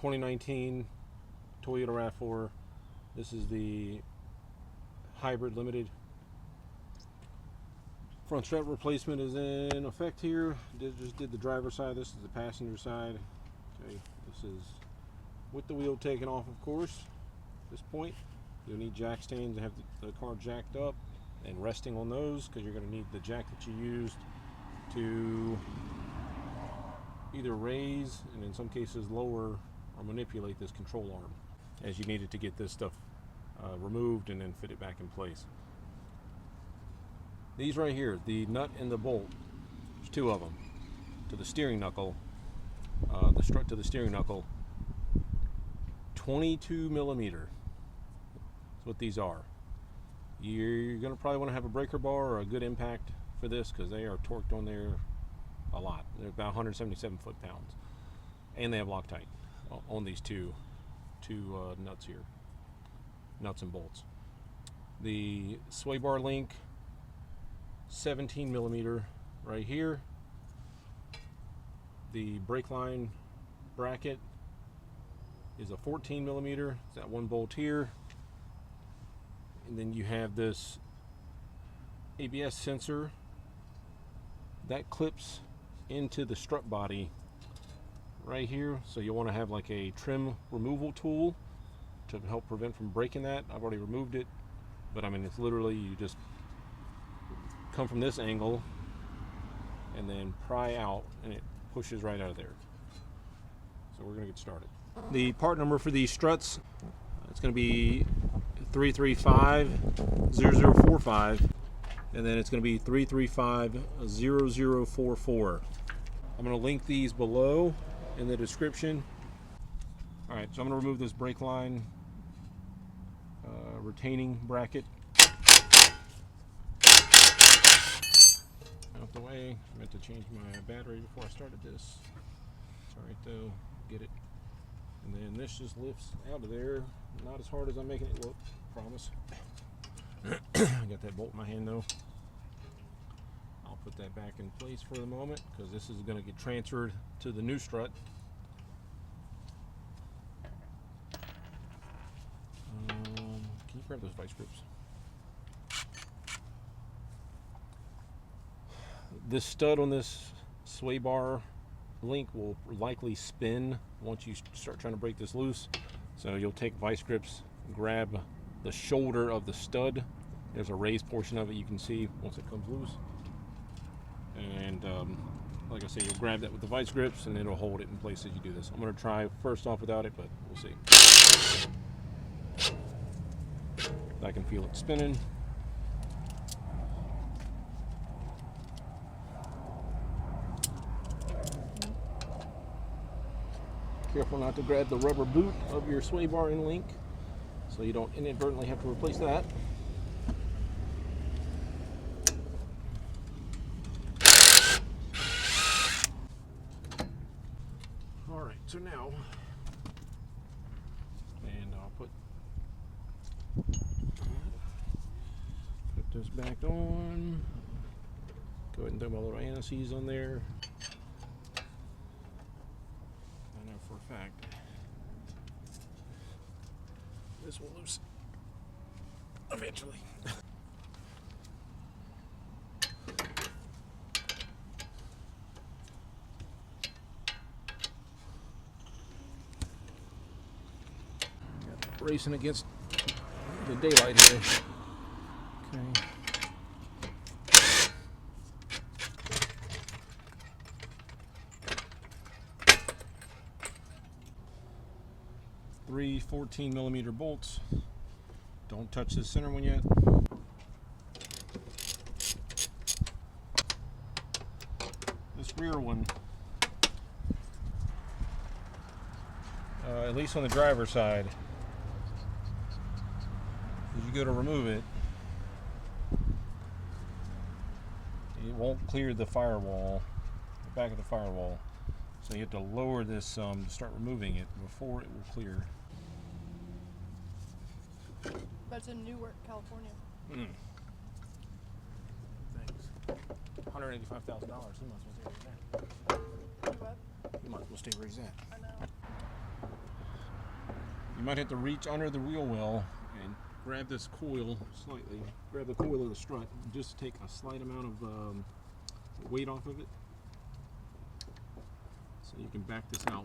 2019 Toyota RAV4. This is the hybrid limited. Front strut replacement is in effect here. Just did the driver's side. This is the passenger side. Okay, this is with the wheel taken off, of course. At this point, you'll need jack stands to have the car jacked up and resting on those, because you're going to need the jack that you used to either raise and in some cases lower or manipulate this control arm, as you needed to get this stuff removed and then fit it back in place. These right here, the nut and the bolt, there's two of them, to the steering knuckle, the strut to the steering knuckle, 22 millimeter. That's what these are. You're going to probably want to have a breaker bar or a good impact for this, because they are torqued on there a lot. They're about 177 foot-pounds, and they have Loctite on these two nuts here, nuts and bolts. The sway bar link, 17 millimeter right here. The brake line bracket is a 14 millimeter. It's that one bolt here. And then you have this ABS sensor that clips into the strut body right here. So you'll want to have like a trim removal tool to help prevent from breaking that. I've already removed it, but I mean, it's literally, you just come from this angle and then pry out, and it pushes right out of there. So we're gonna get started. The part number for these struts, it's gonna be 335-0045, and then it's gonna be 335-0044. I'm gonna link these below in the description. All right, so I'm gonna remove this brake line retaining bracket out the way. I meant to change my battery before I started this. It's all right though, get it. And then this just lifts out of there. Not as hard as I'm making it look, promise. I got that bolt in my hand though. I'll put that back in place for the moment, because this is going to get transferred to the new strut. Can you grab those vice grips? This stud on this sway bar link will likely spin once you start trying to break this loose. So you'll take vice grips, grab the shoulder of the stud. There's a raised portion of it you can see once it comes loose. And like I say, you'll grab that with the vice grips and it'll hold it in place as you do this. I'm going to try first off without it, but we'll see. I can feel it spinning. Careful not to grab the rubber boot of your sway bar and link, so you don't inadvertently have to replace that. All right, so now, and I'll put this back on. Go ahead and throw my little anti-seize on there. I know for a fact this will loosen eventually. Racing against the daylight here. Okay. Three 14 millimeter bolts. Don't touch this center one yet. This rear one, at least on the driver's side, as you go to remove it, it won't clear the firewall, the back of the firewall. So you have to lower this to start removing it before it will clear. But it's in Newark, California. Thanks. $185,000. He might as well stay where he's at. What? He might as well stay where he's at. I know. You might have to reach under the wheel well and grab this coil slightly. Grab the coil of the strut and just take a slight amount of weight off of it, so you can back this out.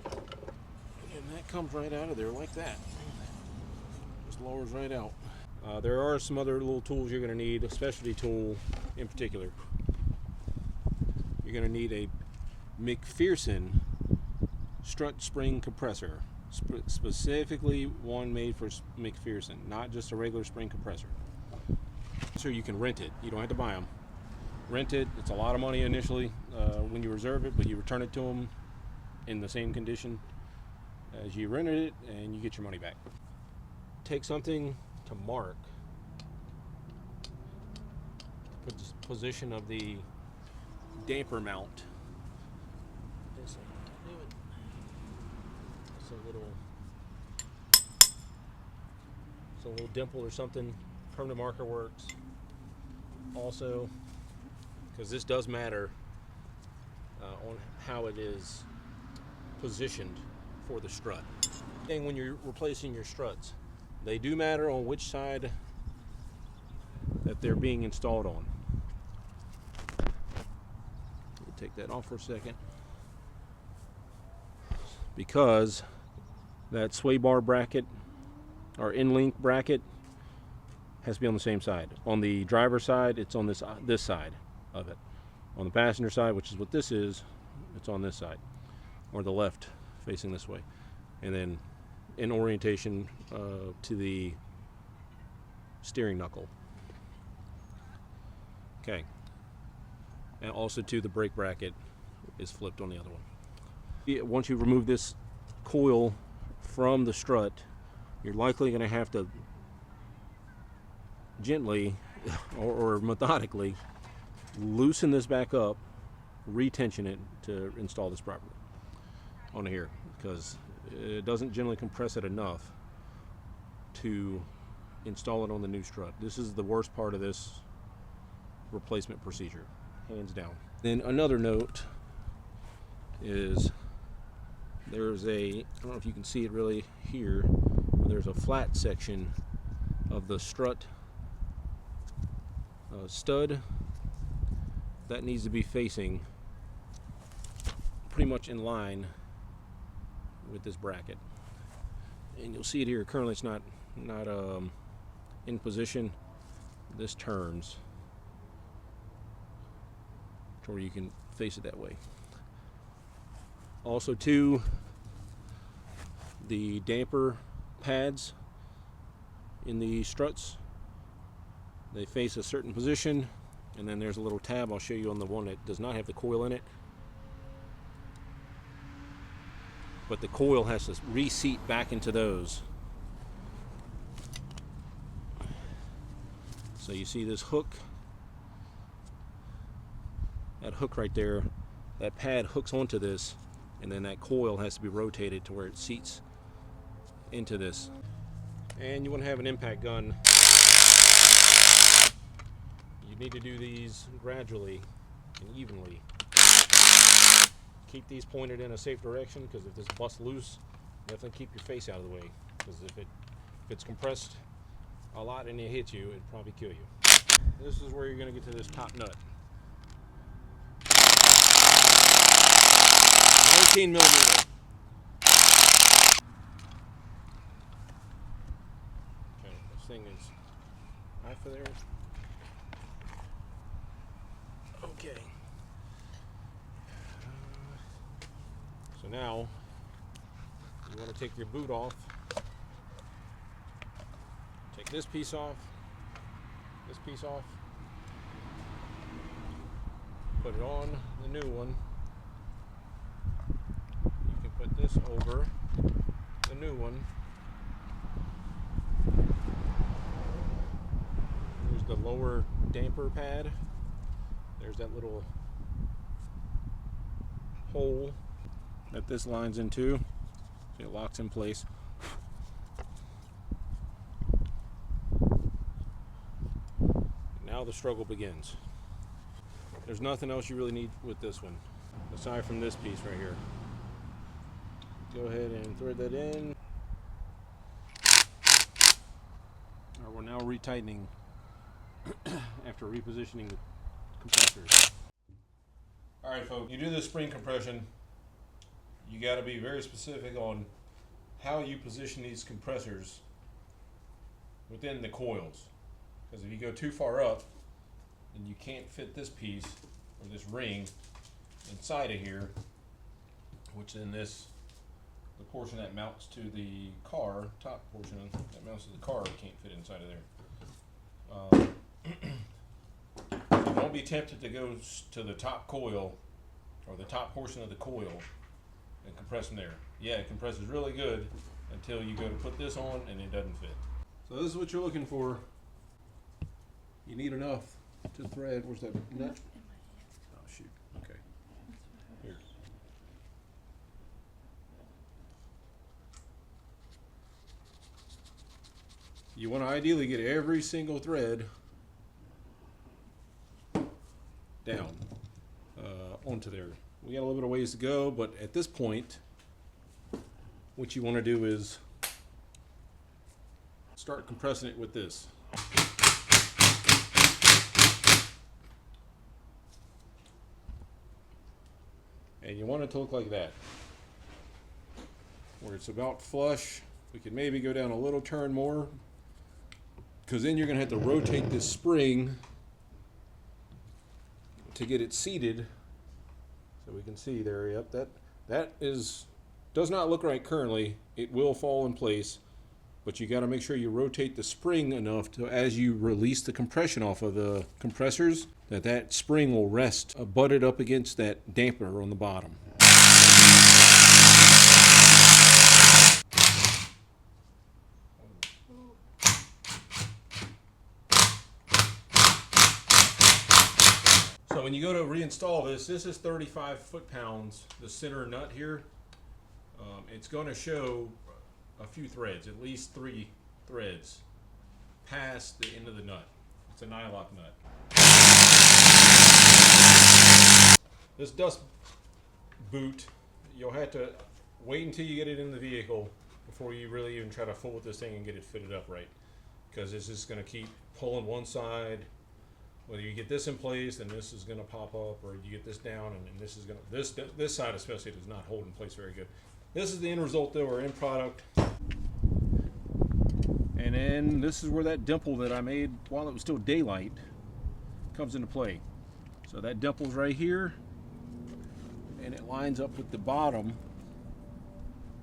And that comes right out of there like that. Just lowers right out. There are some other little tools you're going to need, a specialty tool in particular. You're going to need a McPherson strut spring compressor, specifically one made for McPherson, not just a regular spring compressor. So you can rent it. You don't have to buy them. Rent it. It's a lot of money initially when you reserve it, but you return it to them in the same condition as you rented it, and you get your money back. Take something to mark the position of the damper mount. It's a little dimple or something. Permanent marker works. Also, because this does matter on how it is positioned for the strut. And when you're replacing your struts, they do matter on which side that they're being installed on. We'll take that off for a second, because that sway bar bracket or in-link bracket has to be on the same side. On the driver's side, it's on this side of it. On the passenger side, which is what this is, it's on this side, or the left, facing this way. And then in orientation to the steering knuckle. Okay. And also to the brake bracket is flipped on the other one. Once you remove this coil from the strut, you're likely going to have to gently or methodically loosen this back up, retension it to install this properly on here, because it doesn't generally compress it enough to install it on the new strut. This is the worst part of this replacement procedure, hands down. Then another note is there's I don't know if you can see it really here, but there's a flat section of the strut stud that needs to be facing pretty much in line with this bracket. And you'll see it here. Currently it's not in position. This turns to where you can face it that way. Also too, the damper pads in the struts, they face a certain position, and then there's a little tab I'll show you on the one that does not have the coil in it. But the coil has to reseat back into those. So you see this hook, that hook right there, that pad hooks onto this, and then that coil has to be rotated to where it seats into this. And you want to have an impact gun. You need to do these gradually and evenly. Keep these pointed in a safe direction, because if this busts loose, definitely keep your face out of the way, because if it's compressed a lot and it hits you, it'd probably kill you. This is where you're going to get to this top nut. 19 millimeter. Okay, this thing is half of there. Okay. So now you want to take your boot off. Take this piece off. This piece off. Put it on the new one. You can put this over the new one. Here's the lower damper pad. There's that little hole that this lines into. So it locks in place. Now the struggle begins. There's nothing else you really need with this one, aside from this piece right here. go ahead and thread that in. Alright, we're now retightening after repositioning the compressors. Alright folks, you do this spring compression, you got to be very specific on how you position these compressors within the coils. Because if you go too far up, then you can't fit this piece or this ring inside of here, which then the portion that mounts to the car, top portion that mounts to the car, can't fit inside of there. So don't be tempted to go to the top coil or the top portion of the coil and compress from there. Yeah, it compresses really good until you go to put this on and it doesn't fit. So this is what you're looking for. You need enough to thread. Where's that nut? Oh shoot. Okay. Here. You want to ideally get every single thread down onto there. We got a little bit of ways to go, but at this point, what you want to do is start compressing it with this. And you want it to look like that, where it's about flush. We could maybe go down a little turn more, because then you're going to have to rotate this spring to get it seated. So we can see there, yep, that does not look right currently. It will fall in place, but you got to make sure you rotate the spring enough to, as you release the compression off of the compressors, that spring will rest butted up against that dampener on the bottom. So when you go to reinstall this is 35 foot-pounds, the center nut here. It's going to show a few threads, at least 3 threads past the end of the nut. It's a nylock nut. This dust boot, you'll have to wait until you get it in the vehicle before you really even try to fool with this thing and get it fitted up right, because it's just going to keep pulling one side. Whether you get this in place, then this is going to pop up, or you get this down, and then this is going to, this side especially does not hold in place very good. This is the end result though, or end product. And then this is where that dimple that I made while it was still daylight comes into play. So that dimple's right here, and it lines up with the bottom.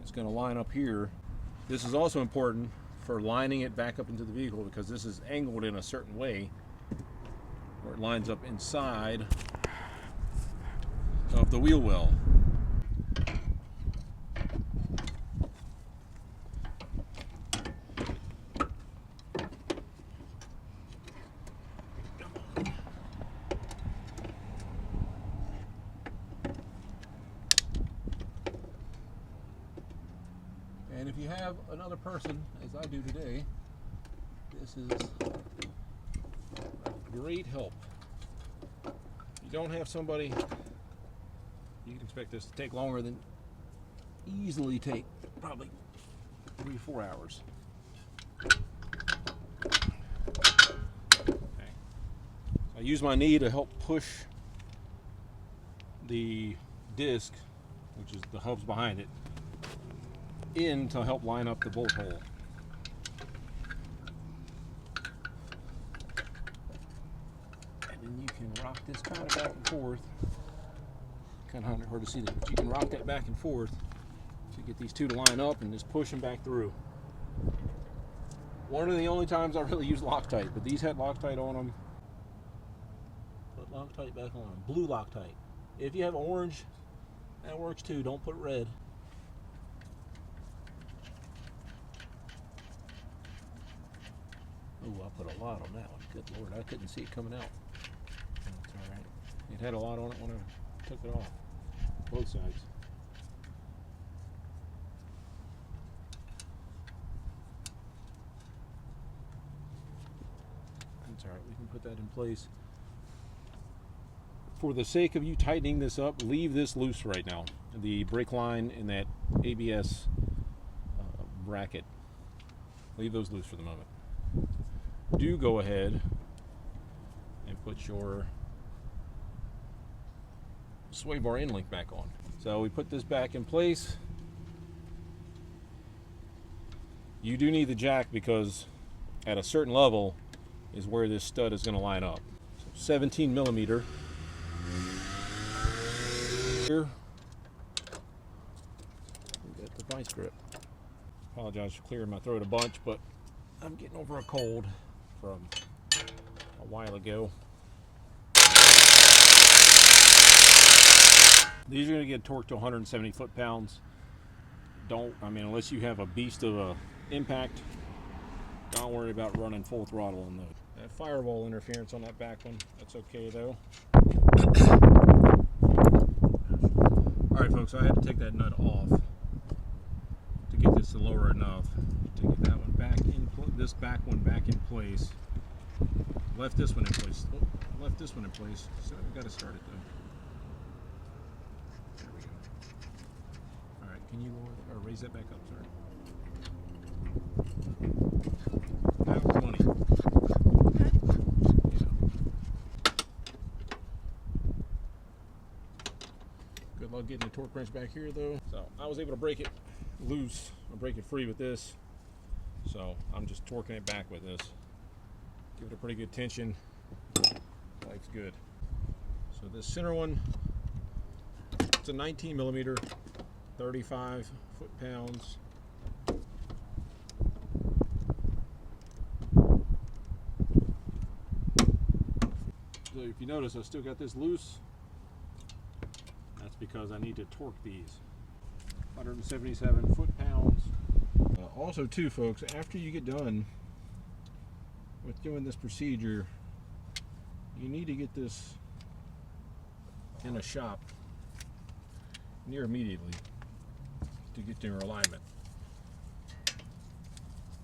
It's going to line up here. This is also important for lining it back up into the vehicle, because this is angled in a certain way where it lines up inside of the wheel well. And if you have another person, as I do today, this is a great help. If you don't have somebody, you can expect this to take longer than easily take probably 3 or 4 hours. Okay. I use my knee to help push the disc, which is the hubs behind it, in to help line up the bolt hole. And then you can rock this kind of back and forth. Kind of hard to see this, but you can rock that back and forth to get these two to line up and just push them back through. One of the only times I really use Loctite, but these had Loctite on them. Put Loctite back on them. Blue Loctite. If you have orange, that works too. Don't put red. Oh, I put a lot on that one. Good Lord, I couldn't see it coming out. That's all right. It had a lot on it when I took it off. Both sides. That's all right. We can put that in place. For the sake of you tightening this up, leave this loose right now. The brake line and that ABS bracket. Leave those loose for the moment. Do go ahead and put your sway bar end link back on. So we put this back in place. You do need the jack because at a certain level is where this stud is going to line up. So 17 millimeter. Here we got the vice grip. Apologize for clearing my throat a bunch, but I'm getting over a cold from a while ago. These are going to get torqued to 170 foot-pounds. Unless you have a beast of a impact, don't worry about running full throttle on those. That firewall interference on that back one, that's okay though. Alright folks, so I had to take that nut off to get this to lower enough to get that one back in, this back one back in place. Left this one in place. Oh, left this one in place. So I've got to start it though. There we go. Alright, can you lower that, or raise that back up, sorry. Now 20. Good luck getting the torque wrench back here though. So I was able to break it loose or break it free with this. So I'm just torquing it back with this. Give it a pretty good tension. Life's good. So this center one, it's a 19 millimeter, 35 foot-pounds. So if you notice, I still got this loose. That's because I need to torque these. 177 foot-pounds. Also too, folks, after you get done with doing this procedure, you need to get this in a shop near immediately to get your alignment.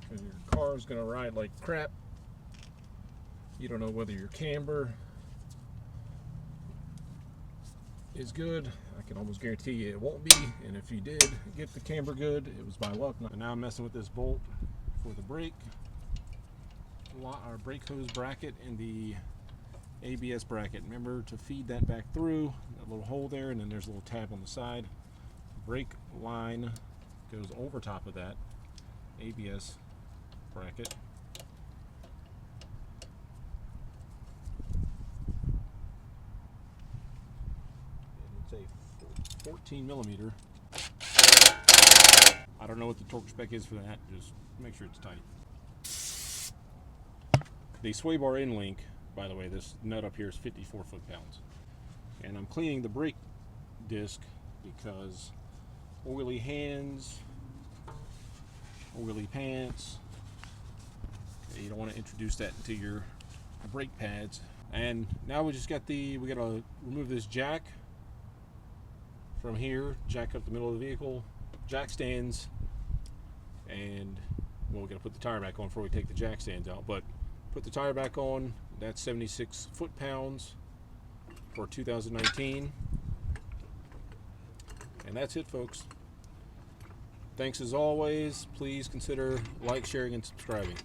Because your car is going to ride like crap. You don't know whether your camber is good. I can almost guarantee you it won't be, and if you did get the camber good, it was by luck. And now I'm messing with this bolt for the brake, our brake hose bracket and the ABS bracket. Remember to feed that back through that little hole there, and then there's a little tab on the side. Brake line goes over top of that ABS bracket. It's a 14 millimeter. I don't know what the torque spec is for that. Just make sure it's tight. The sway bar end link, by the way, this nut up here is 54 foot-pounds. And I'm cleaning the brake disc because oily hands, oily pants, you don't want to introduce that into your brake pads. And now we just got we got to remove this jack from here, jack up the middle of the vehicle, jack stands, and well, we got to put the tire back on before we take the jack stands out. But put the tire back on. That's 76 foot-pounds for 2019. And that's it, folks. Thanks as always. Please consider like, sharing, and subscribing.